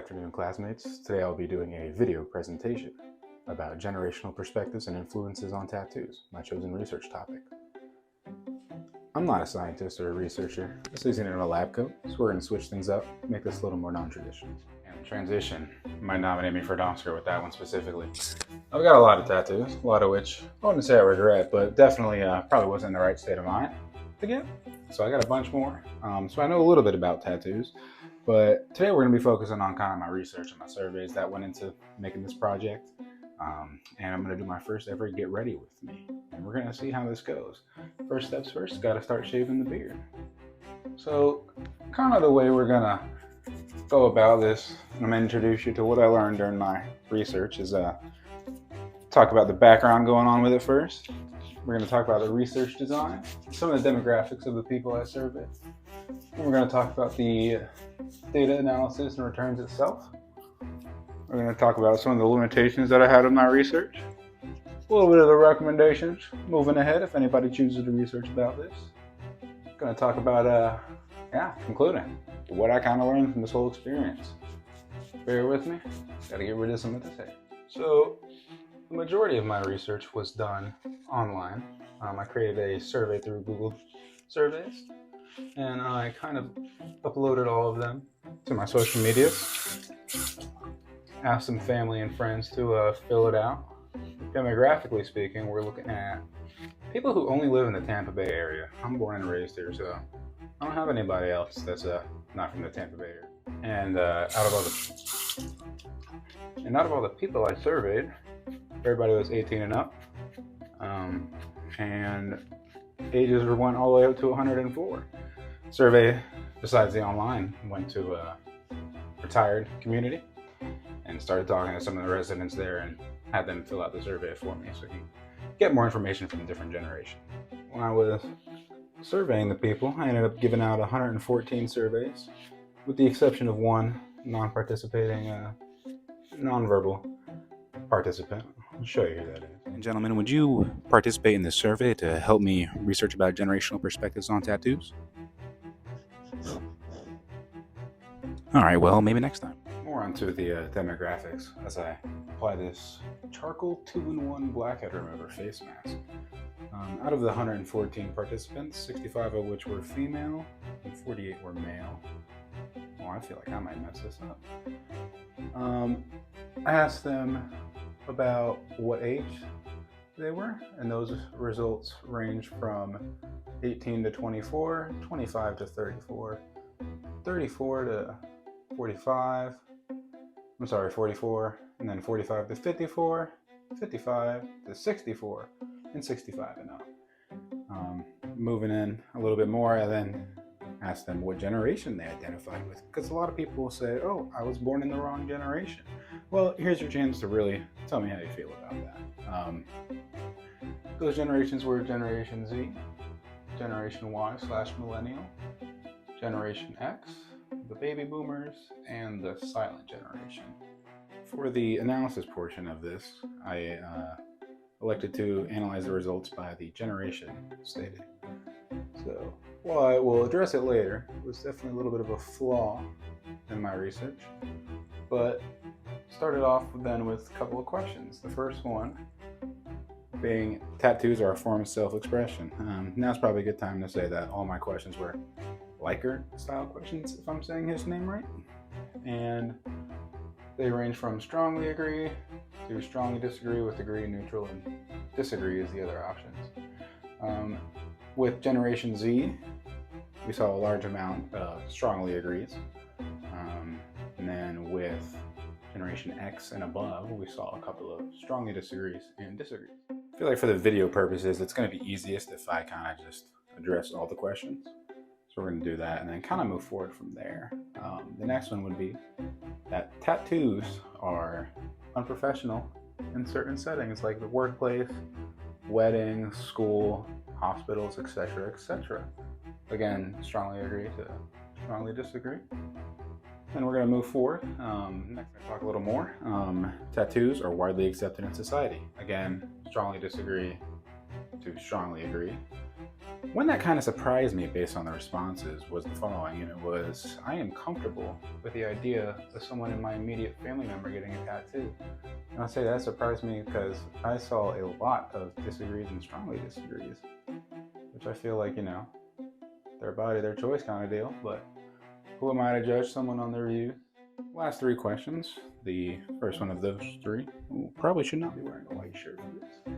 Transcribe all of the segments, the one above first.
afternoon, classmates. Today I'll be doing a video presentation about generational perspectives and influences on tattoos, my chosen research topic. I'm not a scientist or a researcher. This isn't in a lab coat, so we're going to switch things up, make this a little more non-traditional. And transition might nominate me for an Oscar with that one specifically. I've got a lot of tattoos, a lot of which I wouldn't say I regret, but definitely probably wasn't in the right state of mind to get. So I got a bunch more. So I know a little bit about tattoos. But today we're going to be focusing on kind of my research and my surveys that went into making this project. And I'm going to do my first ever Get Ready With Me. And we're going to see how this goes. First steps first, got to start shaving the beard. So kind of the way we're going to go about this, I'm going to introduce you to what I learned during my research is talk about the background going on with it first. We're going to talk about the research design, some of the demographics of the people I surveyed. And we're going to talk about the data analysis and returns itself. We're going to talk about some of the limitations that I had in my research. A little bit of the recommendations moving ahead if anybody chooses to research about this. Going to talk about, concluding what I kind of learned from this whole experience. Bear with me. Got to get rid of some of this hair. So the majority of my research was done online. I created a survey through Google Surveys. And I kind of uploaded all of them to my social medias. Asked some family and friends to fill it out. Demographically speaking, we're looking at people who only live in the Tampa Bay area. I'm born and raised here, so I don't have anybody else that's not from the Tampa Bay area. And out of all the people I surveyed, everybody was 18 and up, and ages went all the way up to 104. Survey, besides the online, went to a retired community and started talking to some of the residents there and had them fill out the survey for me so I can get more information from different generations. When I was surveying the people, I ended up giving out 114 surveys, with the exception of one non-participating, non-verbal participant. I'll show you who that is. And gentlemen, would you participate in this survey to help me research about generational perspectives on tattoos? All right, well, maybe next time. More onto the demographics as I apply this charcoal 2-in-1 blackhead remover face mask. Out of the 114 participants, 65 of which were female and 48 were male. Oh, I feel like I might mess this up. I asked them about what age they were, and those results range from 18 to 24, 25 to 34, 34 to 45, 44, and then 45 to 54, 55 to 64, and 65 and up. Moving in a little bit more, I then asked them what generation they identified with, because a lot of people will say, oh, I was born in the wrong generation. Well, here's your chance to really tell me how you feel about that. Those generations were Generation Z, Generation Y/Millennial, Generation X, the baby boomers, and the silent generation. For the analysis portion of this, I elected to analyze the results by the generation stated. So while I will address it later, it was definitely a little bit of a flaw in my research, but started off then with a couple of questions. The first one being, tattoos are a form of self-expression. Now's probably a good time to say that all my questions were Likert style questions, if I'm saying his name right. And they range from strongly agree to strongly disagree, with agree, neutral, and disagree is the other options. With Generation Z, we saw a large amount of strongly agrees. And then with Generation X and above, we saw a couple of strongly disagrees and disagrees. I feel like for the video purposes, it's going to be easiest if I kind of just address all the questions. So we're going to do that and then kind of move forward from there. The next one would be that tattoos are unprofessional in certain settings like the workplace, weddings, school, hospitals, etc., etc. Again, strongly agree to strongly disagree. And we're going to move forward. Next, I'm going to talk a little more. Tattoos are widely accepted in society. Again, strongly disagree to strongly agree. One that kind of surprised me based on the responses was the following, and it was, I am comfortable with the idea of someone in my immediate family member getting a tattoo. And I'll say that surprised me because I saw a lot of disagrees and strongly disagrees, which I feel like, their body, their choice kind of deal, but who am I to judge someone on their views? Last three questions. The first one of those three, probably should not be wearing a white shirt for this.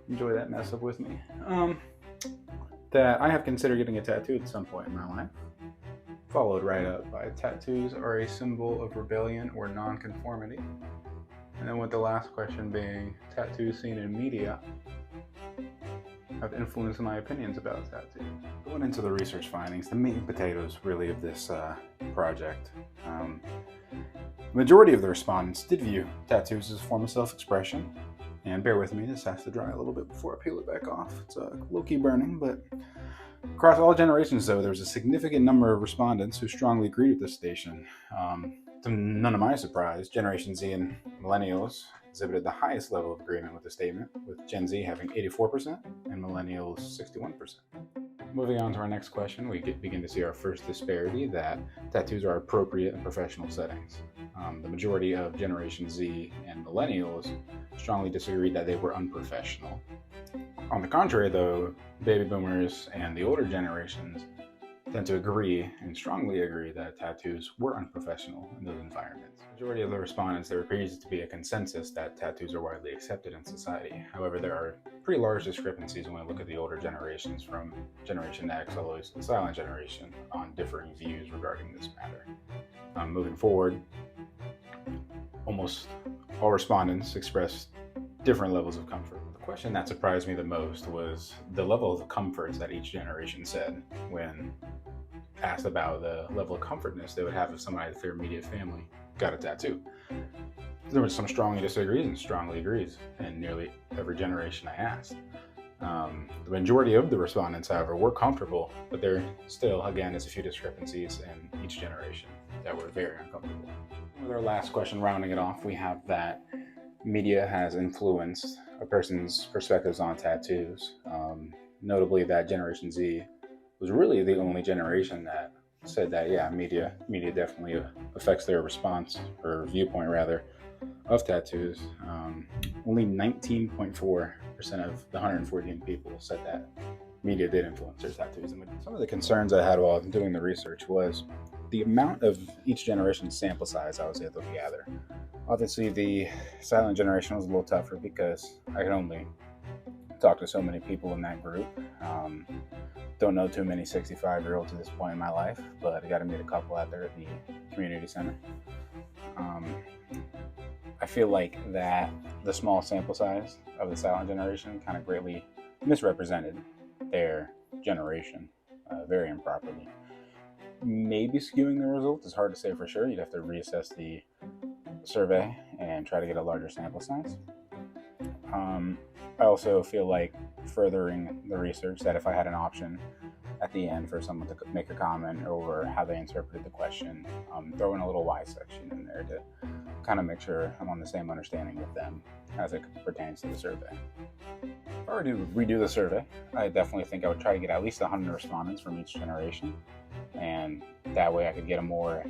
Enjoy that mess up with me. That I have considered getting a tattoo at some point in my life, followed right up by tattoos are a symbol of rebellion or nonconformity. And then with the last question being, tattoos seen in media have influenced my opinions about tattoos. Going into the research findings, the meat and potatoes really of this project. The majority of the respondents did view tattoos as a form of self-expression. And bear with me, this has to dry a little bit before I peel it back off. It's low-key burning, but across all generations, though, there was a significant number of respondents who strongly agreed with this station. To none of my surprise, Generation Z and Millennials exhibited the highest level of agreement with the statement, with Gen Z having 84% and Millennials 61%. Moving on to our next question, we begin to see our first disparity that tattoos are appropriate in professional settings. The majority of Generation Z and Millennials strongly disagreed that they were unprofessional. On the contrary, though, baby boomers and the older generations tend to agree and strongly agree that tattoos were unprofessional in those environments. The majority of the respondents, there appears to be a consensus that tattoos are widely accepted in society. However, there are pretty large discrepancies when we look at the older generations, from Generation X all the way to the silent generation, on differing views regarding this matter. Moving forward, almost all respondents expressed different levels of comfort. The question that surprised me the most was the level of comforts that each generation said when asked about the level of comfortness they would have if somebody in their immediate family got a tattoo. There was some strongly disagrees and strongly agrees in nearly every generation I asked. The majority of the respondents, however, were comfortable, but there still, again, is a few discrepancies in each generation that were very uncomfortable. With our last question rounding it off, we have that media has influenced a person's perspectives on tattoos. Notably, that Generation Z was really the only generation that said that, yeah, media definitely affects their response, or viewpoint rather, of tattoos. Only 19.4% of the 114 people said that media did influence their tattoos. And some of the concerns I had while doing the research was the amount of each generation's sample size I was able to gather. Obviously, the silent generation was a little tougher because I could only talk to so many people in that group. Don't know too many 65-year-olds at this point in my life, but I got to meet a couple out there at the community center. I feel like that the small sample size of the silent generation kind of greatly misrepresented their generation very improperly. Maybe skewing the results is hard to say for sure. You'd have to reassess the survey and try to get a larger sample size. I also feel like furthering the research, that if I had an option at the end for someone to make a comment over how they interpreted the question, throw in a little why section in there to kind of make sure I'm on the same understanding with them as it pertains to the survey. If I were to redo the survey, I definitely think I would try to get at least 100 respondents from each generation, and that way I could get a more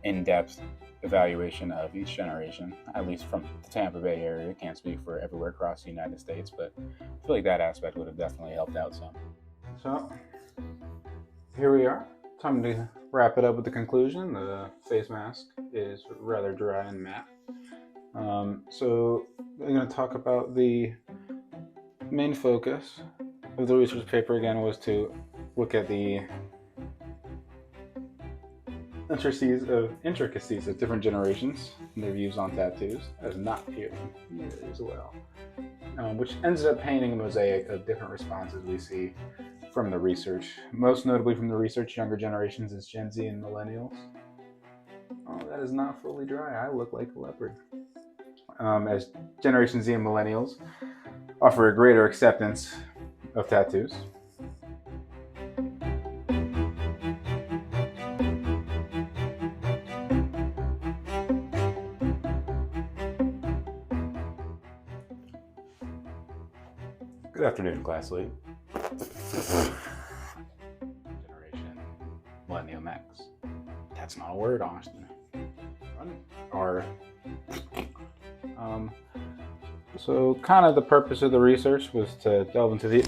in-depth evaluation of each generation, at least from the Tampa Bay area. Can't speak for everywhere across the United States, but I feel like that aspect would have definitely helped out some. So, here we are. Time to wrap it up with the conclusion. The face mask is rather dry and matte. So, I'm going to talk about the main focus of the research paper again was to look at the intricacies of different generations and their views on tattoos, as not here as well, which ends up painting a mosaic of different responses we see from the research. Most notably from the research, younger generations is Gen Z and Millennials. Oh, that is not fully dry. I look like a leopard. As Generation Z and Millennials offer a greater acceptance of tattoos. Good afternoon, class lead. Generation Millennium X. That's not a word, Austin. Or so kind of the purpose of the research was to delve into the